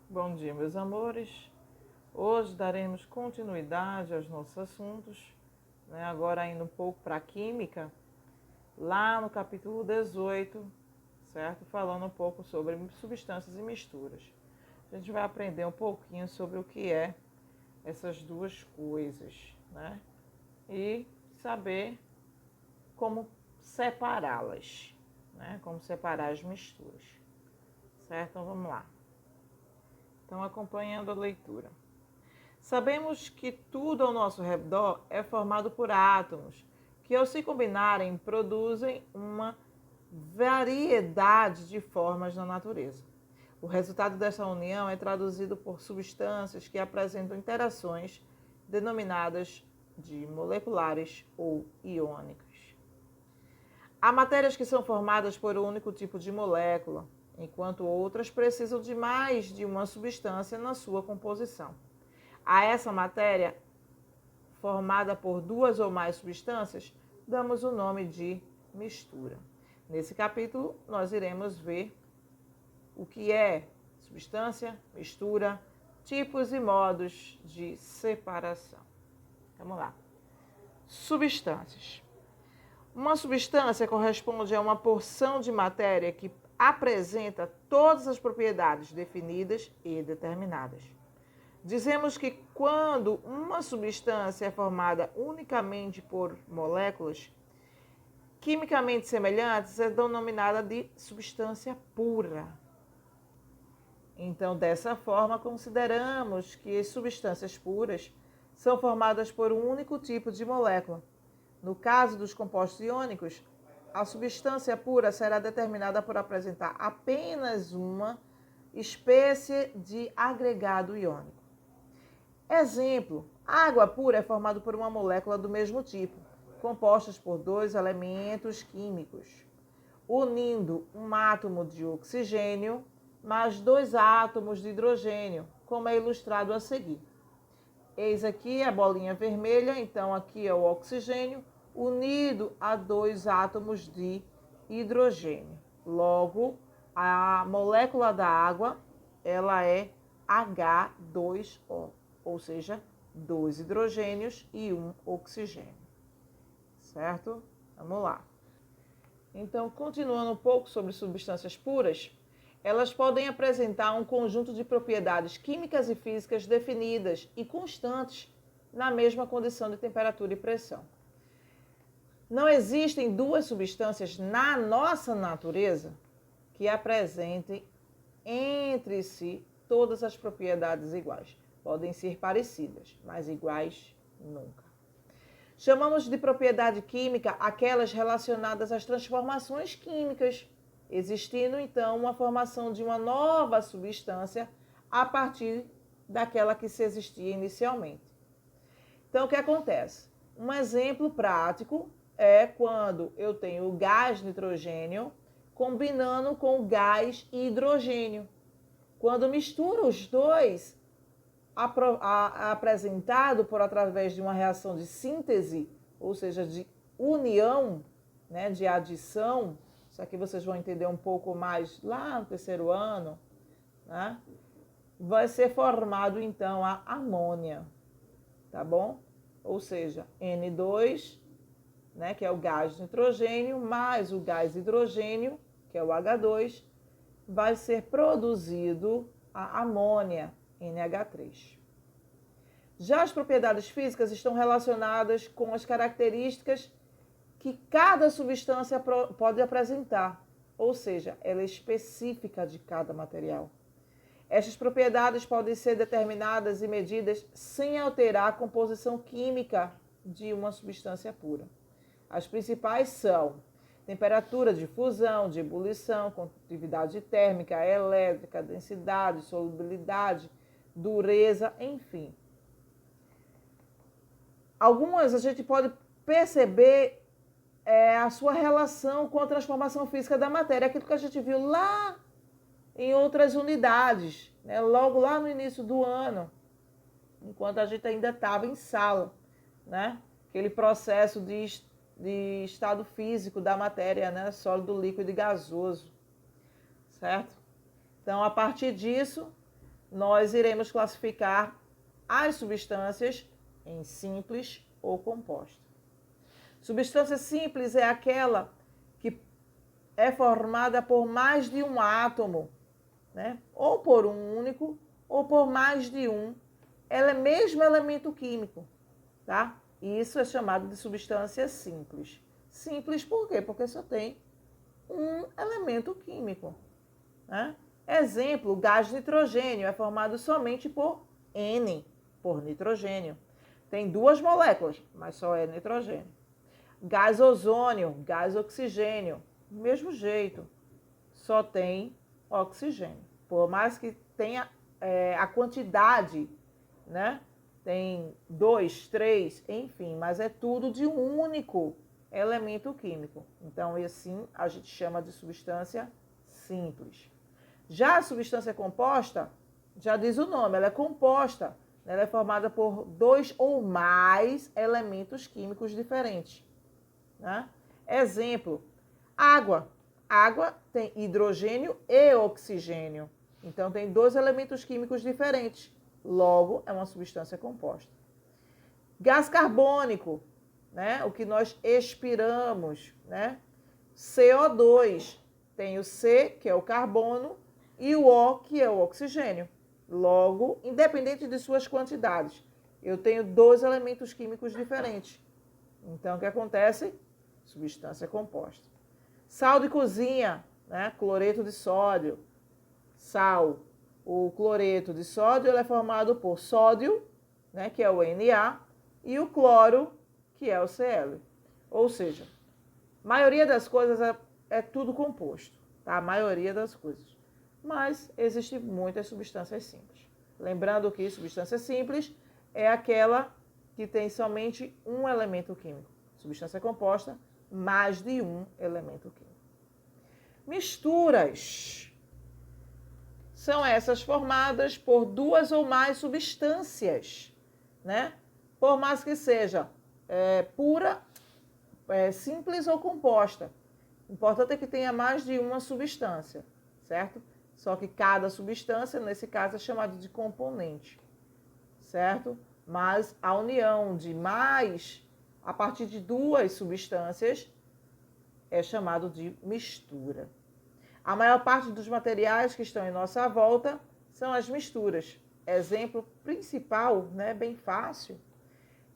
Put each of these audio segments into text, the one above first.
Bom dia, meus amores. Hoje daremos continuidade aos nossos assuntos, agora indo um pouco para a química, lá no capítulo 18, certo? Falando um pouco sobre substâncias e misturas. A gente vai aprender um pouquinho sobre o que é essas duas coisas, né? E saber como separá-las, né? Como separar as misturas, certo? Então vamos lá. Então, acompanhando a leitura. Sabemos que tudo ao nosso redor é formado por átomos, que ao se combinarem produzem uma variedade de formas na natureza. O resultado dessa união é traduzido por substâncias que apresentam interações denominadas de moleculares ou iônicas. Há matérias que são formadas por um único tipo de molécula, enquanto outras precisam de mais de uma substância na sua composição. A essa matéria, formada por duas ou mais substâncias, damos o nome de mistura. Nesse capítulo, nós iremos ver o que é substância, mistura, tipos e modos de separação. Vamos lá. Substâncias. Uma substância corresponde a uma porção de matéria que apresenta todas as propriedades definidas e determinadas. Dizemos que quando uma substância é formada unicamente por moléculas quimicamente semelhantes, é denominada de substância pura. Então, dessa forma, consideramos que as substâncias puras são formadas por um único tipo de molécula. No caso dos compostos iônicos, a substância pura será determinada por apresentar apenas uma espécie de agregado iônico. Exemplo: água pura é formada por uma molécula do mesmo tipo, compostas por dois elementos químicos, unindo um átomo de oxigênio mais dois átomos de hidrogênio, como é ilustrado a seguir. Eis aqui a bolinha vermelha, então aqui é o oxigênio, unido a dois átomos de hidrogênio. Logo, a molécula da água, ela é H2O, ou seja, dois hidrogênios e um oxigênio. Certo? Vamos lá. Então, continuando um pouco sobre substâncias puras, elas podem apresentar um conjunto de propriedades químicas e físicas definidas e constantes na mesma condição de temperatura e pressão. Não existem duas substâncias na nossa natureza que apresentem entre si todas as propriedades iguais. Podem ser parecidas, mas iguais nunca. Chamamos de propriedade química aquelas relacionadas às transformações químicas, existindo então uma formação de uma nova substância a partir daquela que se existia inicialmente. Então, o que acontece? Um exemplo prático é quando eu tenho o gás nitrogênio combinando com o gás hidrogênio. Quando misturo os dois, apresentado por através de uma reação de síntese, ou seja, de união, né, de adição, isso aqui vocês vão entender um pouco mais lá no terceiro ano, né? Vai ser formado então a amônia, tá bom? Ou seja, N2, né, que é o gás nitrogênio, mais o gás hidrogênio, que é o H2, vai ser produzido a amônia, NH3. Já as propriedades físicas estão relacionadas com as características que cada substância pode apresentar, ou seja, ela é específica de cada material. Estas propriedades podem ser determinadas e medidas sem alterar a composição química de uma substância pura. As principais são temperatura de fusão, de ebulição, condutividade térmica, elétrica, densidade, solubilidade, dureza, enfim. Algumas a gente pode perceber a sua relação com a transformação física da matéria, aquilo que a gente viu lá em outras unidades, né? Logo lá no início do ano, enquanto a gente ainda estava em sala, né? Aquele processo de estado físico da matéria, né? Sólido, líquido e gasoso, certo? Então, a partir disso, nós iremos classificar as substâncias em simples ou composta. Substância simples é aquela que é formada por mais de um átomo, né? Ou por um único, ou por mais de um. Ela é mesmo elemento químico, tá? E isso é chamado de substância simples. Simples por quê? Porque só tem um elemento químico, né? Exemplo, o gás nitrogênio é formado somente por N, por nitrogênio. Tem duas moléculas, mas só é nitrogênio. Gás ozônio, gás oxigênio, do mesmo jeito, só tem oxigênio. Por mais que tenha a quantidade, né? Tem 2, 3, enfim, mas é tudo de um único elemento químico. Então, assim, a gente chama de substância simples. Já a substância composta, já diz o nome, ela é composta, ela é formada por 2 ou mais elementos químicos diferentes, né? Exemplo, água. Água tem hidrogênio e oxigênio. Então, tem 2 elementos químicos diferentes. Logo, é uma substância composta. Gás carbônico, né? O que nós expiramos, né? CO2. Tem o C, que é o carbono, e o O, que é o oxigênio. Logo, independente de suas quantidades, eu tenho 2 elementos químicos diferentes. Então, o que acontece? Substância composta. Sal de cozinha, né? Cloreto de sódio. Sal. O cloreto de sódio ele é formado por sódio, né? Que é o Na, e o cloro, que é o Cl. Ou seja, a maioria das coisas é tudo composto, tá? A maioria das coisas. Mas existem muitas substâncias simples. Lembrando que substância simples é aquela que tem somente um elemento químico. Substância composta, mais de um elemento químico. Misturas são essas formadas por 2 ou mais substâncias, né? Por mais que seja pura, simples ou composta. O importante é que tenha mais de uma substância, certo? Só que cada substância, nesse caso, é chamada de componente, certo? Mas a união de mais, a partir de 2 substâncias, é chamado de mistura. A maior parte dos materiais que estão em nossa volta são as misturas. Exemplo principal, né, bem fácil,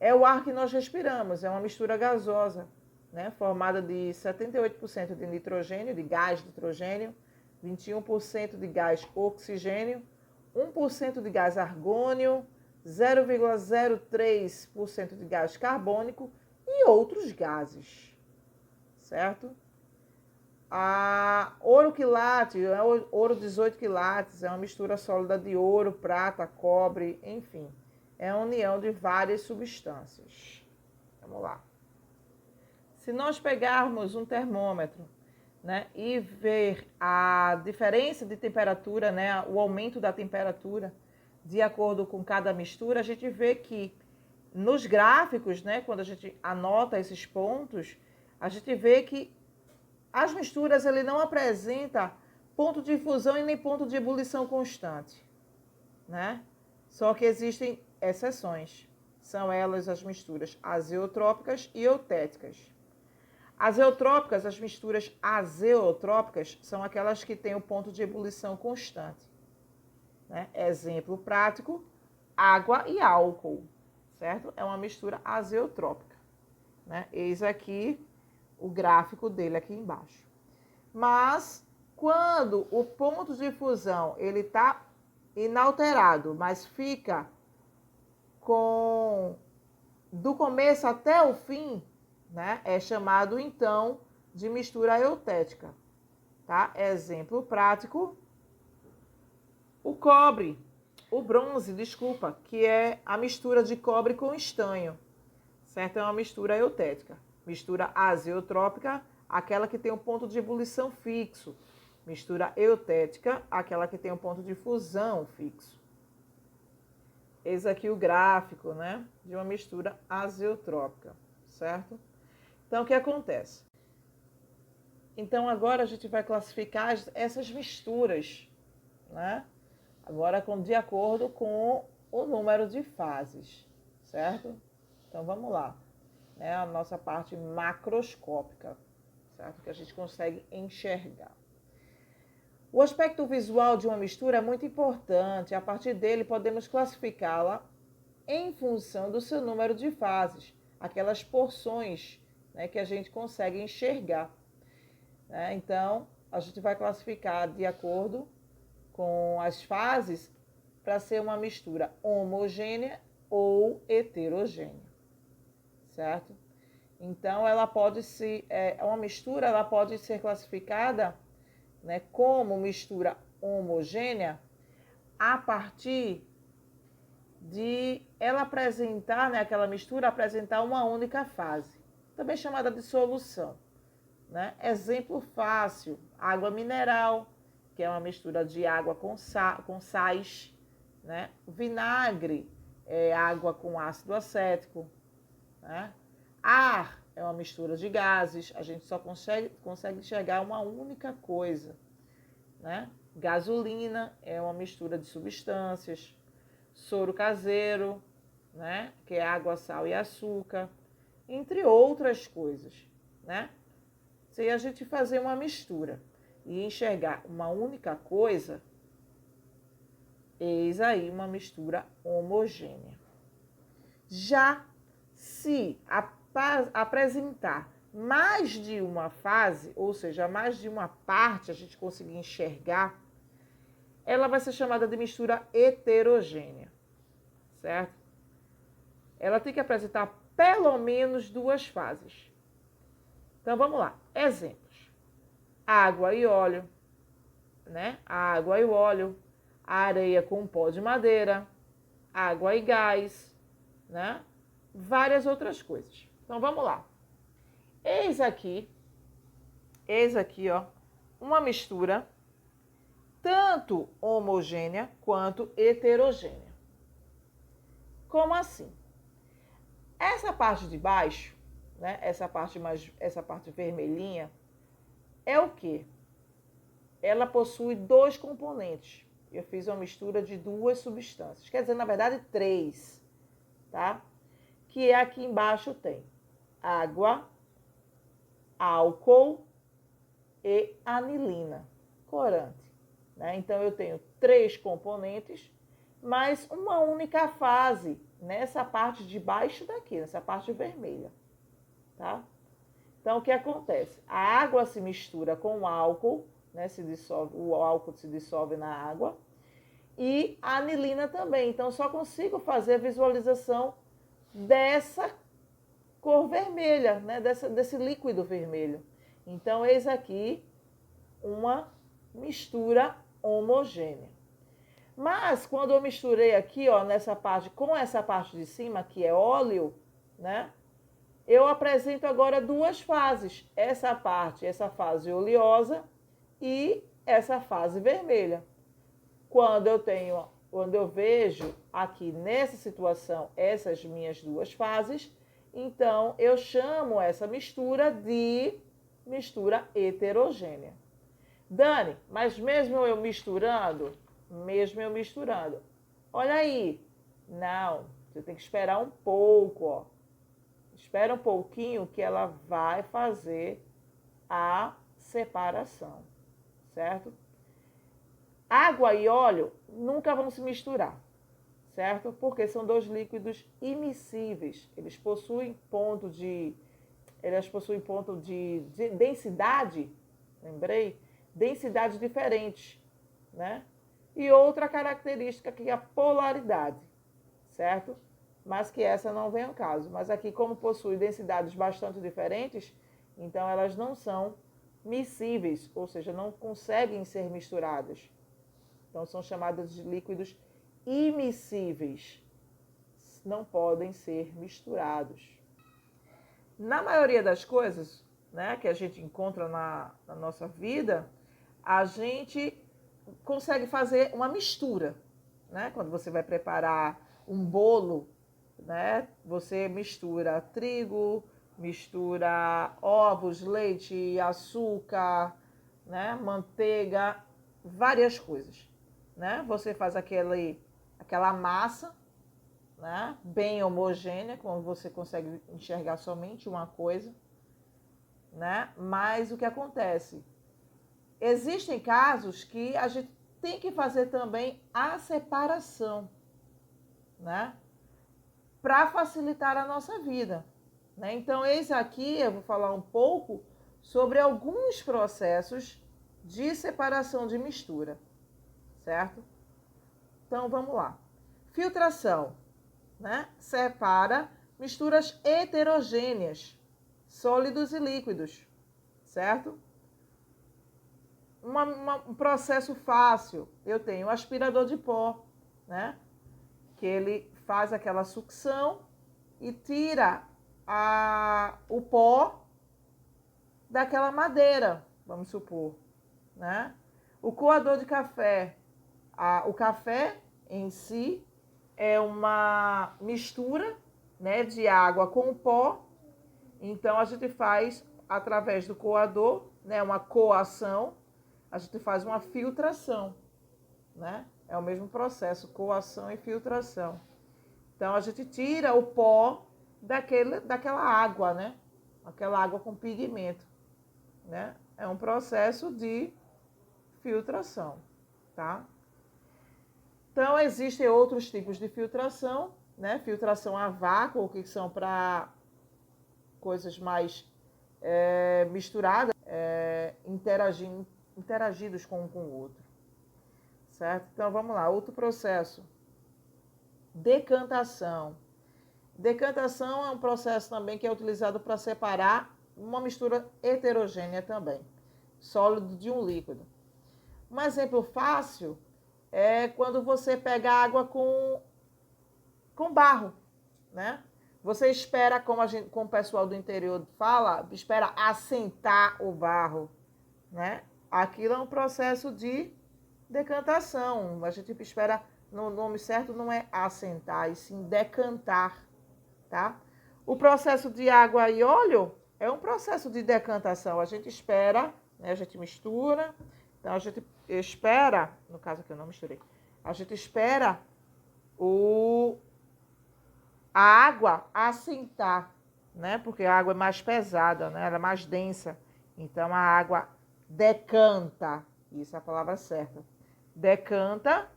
é o ar que nós respiramos. É uma mistura gasosa, né, formada de 78% de nitrogênio, de gás nitrogênio, 21% de gás oxigênio, 1% de gás argônio, 0,03% de gás carbônico e outros gases, certo? A ouro quilate, ouro 18 quilates, é uma mistura sólida de ouro, prata, cobre, enfim. É a união de várias substâncias. Vamos lá. Se nós pegarmos um termômetro, né, e ver a diferença de temperatura, né, o aumento da temperatura de acordo com cada mistura, a gente vê que nos gráficos, né, quando a gente anota esses pontos, a gente vê que as misturas ele não apresenta ponto de fusão e nem ponto de ebulição constante, né? Só que existem exceções. São elas as misturas azeotrópicas e eutéticas. Azeotrópicas, as misturas azeotrópicas, são aquelas que têm o ponto de ebulição constante, né? Exemplo prático, água e álcool, certo? É uma mistura azeotrópica, né? Eis aqui o gráfico dele aqui embaixo. Mas quando o ponto de fusão ele está inalterado, mas fica do começo até o fim, né, é chamado então de mistura eutética, tá? Exemplo prático, o bronze, desculpa, que é a mistura de cobre com estanho, certo? É uma mistura eutética. Mistura azeotrópica, aquela que tem um ponto de ebulição fixo. Mistura eutética, aquela que tem um ponto de fusão fixo. Eis aqui o gráfico, né, de uma mistura azeotrópica, certo? Então, o que acontece? Então, agora a gente vai classificar essas misturas, né? Agora, de acordo com o número de fases, certo? Então, vamos lá. Né? A nossa parte macroscópica, certo? Que a gente consegue enxergar. O aspecto visual de uma mistura é muito importante. A partir dele, podemos classificá-la em função do seu número de fases, aquelas porções, né, que a gente consegue enxergar. Né? Então, a gente vai classificar de acordo com as fases para ser uma mistura homogênea ou heterogênea, certo? Então, ela pode ser, uma mistura ela pode ser classificada, né, como mistura homogênea a partir de ela apresentar, né, aquela mistura apresentar uma única fase, também chamada de solução. Né? Exemplo fácil, água mineral, que é uma mistura de água com sais, né? Vinagre é água com ácido acético, né? Ar é uma mistura de gases, a gente só consegue enxergar uma única coisa, né? Gasolina é uma mistura de substâncias, soro caseiro, né? Que é água, sal e açúcar, entre outras coisas, né? Se a gente fazer uma mistura e enxergar uma única coisa, eis aí uma mistura homogênea. Já se apresentar mais de uma fase, ou seja, mais de uma parte a gente conseguir enxergar, ela vai ser chamada de mistura heterogênea, certo? Ela tem que apresentar pelo menos duas fases. Então vamos lá, exemplos: água e óleo, né? Água e óleo, areia com pó de madeira, água e gás, né? Várias outras coisas. Então vamos lá. Eis aqui, ó, uma mistura tanto homogênea quanto heterogênea. Como assim? Essa parte de baixo, né? Essa parte vermelhinha é o quê? Ela possui dois componentes. Eu fiz uma mistura de duas substâncias. Quer dizer, na verdade, três, tá? Que é aqui embaixo tem água, álcool e anilina, corante. Né? Então, eu tenho três componentes, mas uma única fase nessa parte de baixo daqui, nessa parte vermelha, tá? Então, o que acontece? A água se mistura com o álcool, né? O álcool se dissolve na água, e a anilina também. Então, só consigo fazer a visualização dessa cor vermelha, né? Desse líquido vermelho. Então, eis aqui uma mistura homogênea. Mas, quando eu misturei aqui, ó, nessa parte, com essa parte de cima, que é óleo, né? Eu apresento agora duas fases. Essa fase oleosa e essa fase vermelha. Quando eu vejo aqui nessa situação essas minhas duas fases, então eu chamo essa mistura de mistura heterogênea. Dani, mas mesmo eu misturando, olha aí, não, você tem que esperar um pouco, ó. Espera um pouquinho que ela vai fazer a separação, certo? Água e óleo nunca vão se misturar, certo? Porque são dois líquidos immiscíveis. Eles possuem ponto de densidade, lembrei? Densidade diferente, né? E outra característica que é a polaridade, certo? Mas que essa não vem ao caso. Mas aqui, como possui densidades bastante diferentes, então elas não são miscíveis, ou seja, não conseguem ser misturadas. Então são chamadas de líquidos immiscíveis. Não podem ser misturados. Na maioria das coisas, né, que a gente encontra na nossa vida, a gente consegue fazer uma mistura, né? Quando você vai preparar um bolo, né? Você mistura trigo, mistura ovos, leite, açúcar, né? Manteiga, várias coisas, né? Você faz aquela massa, né? Bem homogênea, quando você consegue enxergar somente uma coisa, né? Mas o que acontece? Existem casos que a gente tem que fazer também a separação, né? Para facilitar a nossa vida, né? Então, eis aqui, eu vou falar um pouco sobre alguns processos de separação de mistura, certo? Então, vamos lá. Filtração, né? Separa misturas heterogêneas, sólidos e líquidos, certo? Um processo fácil, eu tenho o aspirador de pó, né? Que ele faz aquela sucção e tira o pó daquela madeira, vamos supor, né? O coador de café, o café em si é uma mistura, né, de água com pó, então a gente faz através do coador, né, uma coação, a gente faz uma filtração, né? É o mesmo processo, coação e filtração. Então a gente tira o pó daquela água, né? Aquela água com pigmento, né? É um processo de filtração, tá? Então existem outros tipos de filtração, né? Filtração a vácuo, que são para coisas mais misturadas, interagidos com um com o outro, certo? Então vamos lá, outro processo. Decantação. Decantação é um processo também que é utilizado para separar uma mistura heterogênea também, sólido de um líquido. Um exemplo fácil é quando você pega água com barro, né? Você espera, como o pessoal do interior fala, espera assentar o barro, né? Aquilo é um processo de decantação. A gente espera, no nome certo não é assentar, e sim decantar, tá? O processo de água e óleo é um processo de decantação. A gente espera, né? A gente mistura, então a gente espera, no caso aqui eu não misturei, a gente espera a água assentar, né? Porque a água é mais pesada, né? Ela é mais densa. Então a água decanta, isso é a palavra certa. Decanta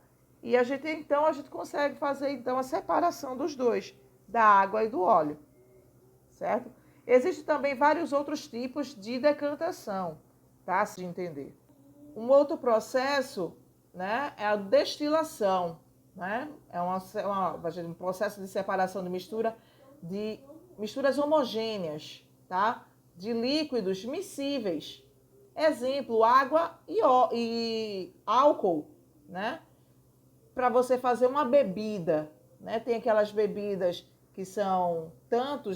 e a gente consegue fazer então a separação dos dois, da água e do óleo, certo? Existem também vários outros tipos de decantação, tá? Se entender. Um outro processo, né, é a destilação, né? É um processo de separação de misturas homogêneas, tá? De líquidos miscíveis. Exemplo, água e álcool, né? Para você fazer uma bebida, né? Tem aquelas bebidas que são tanto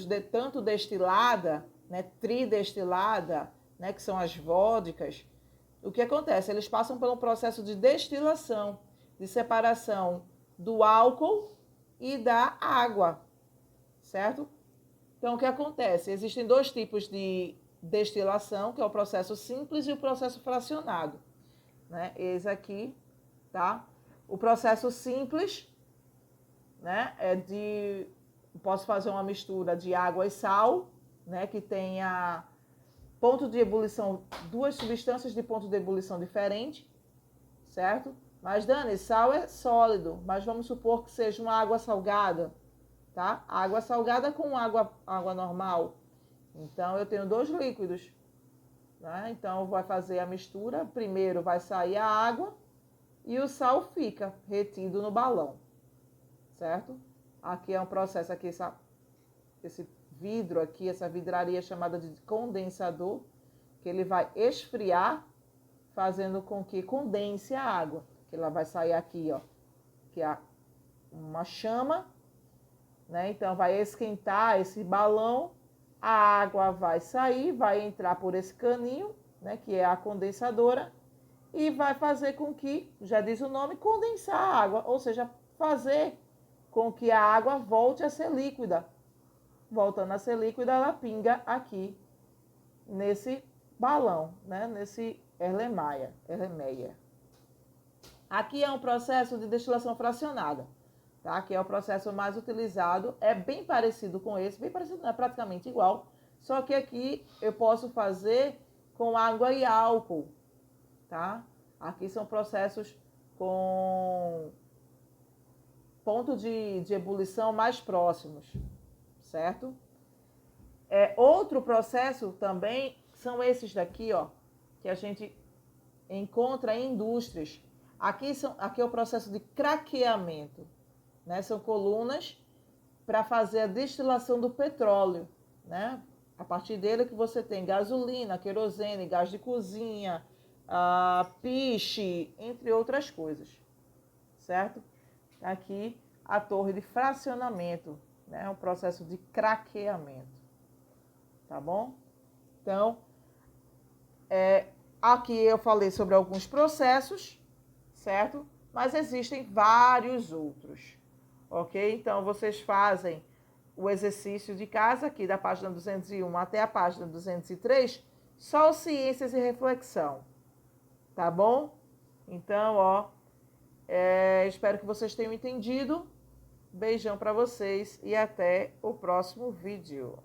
destilada, né? Tridestilada, né? Que são as vodkas. O que acontece? Eles passam por um processo de destilação, de separação do álcool e da água, certo? Então, o que acontece? Existem dois tipos de destilação, que é o processo simples e o processo fracionado, né? Esse aqui, tá? O processo simples, né, posso fazer uma mistura de água e sal, né, que tenha ponto de ebulição, duas substâncias de ponto de ebulição diferente, certo? Mas, Dani, sal é sólido, mas vamos supor que seja uma água salgada, tá? Água salgada com água normal. Então, eu tenho dois líquidos, né? Então, vai fazer a mistura. Primeiro vai sair a água e o sal fica retido no balão, certo? Aqui é um processo, aqui esse vidro aqui, essa vidraria chamada de condensador, que ele vai esfriar, fazendo com que condense a água. Que ela vai sair aqui, ó, que é uma chama, né? Então vai esquentar esse balão, a água vai sair, vai entrar por esse caninho, né, que é a condensadora, e vai fazer com que, já diz o nome, condensar a água, ou seja, fazer com que a água volte a ser líquida. Voltando a ser líquida, ela pinga aqui nesse balão, né? Nesse erlemeia. Aqui é um processo de destilação fracionada, tá? Que é o processo mais utilizado, é bem parecido com esse, bem parecido, não é praticamente igual, só que aqui eu posso fazer com água e álcool, tá? Aqui são processos com ponto de ebulição mais próximos, certo? Outro processo também são esses daqui, ó, que a gente encontra em indústrias. Aqui é o processo de craqueamento, né? São colunas para fazer a destilação do petróleo, né? A partir dele que você tem gasolina, querosene, gás de cozinha, piche, entre outras coisas, certo? Aqui a torre de fracionamento, né? O processo de craqueamento, tá bom? Então, aqui eu falei sobre alguns processos, certo? Mas existem vários outros, ok? Então, vocês fazem o exercício de casa aqui da página 201 até a página 203, só ciências e reflexão, tá bom? Então, ó, espero que vocês tenham entendido. Beijão para vocês e até o próximo vídeo.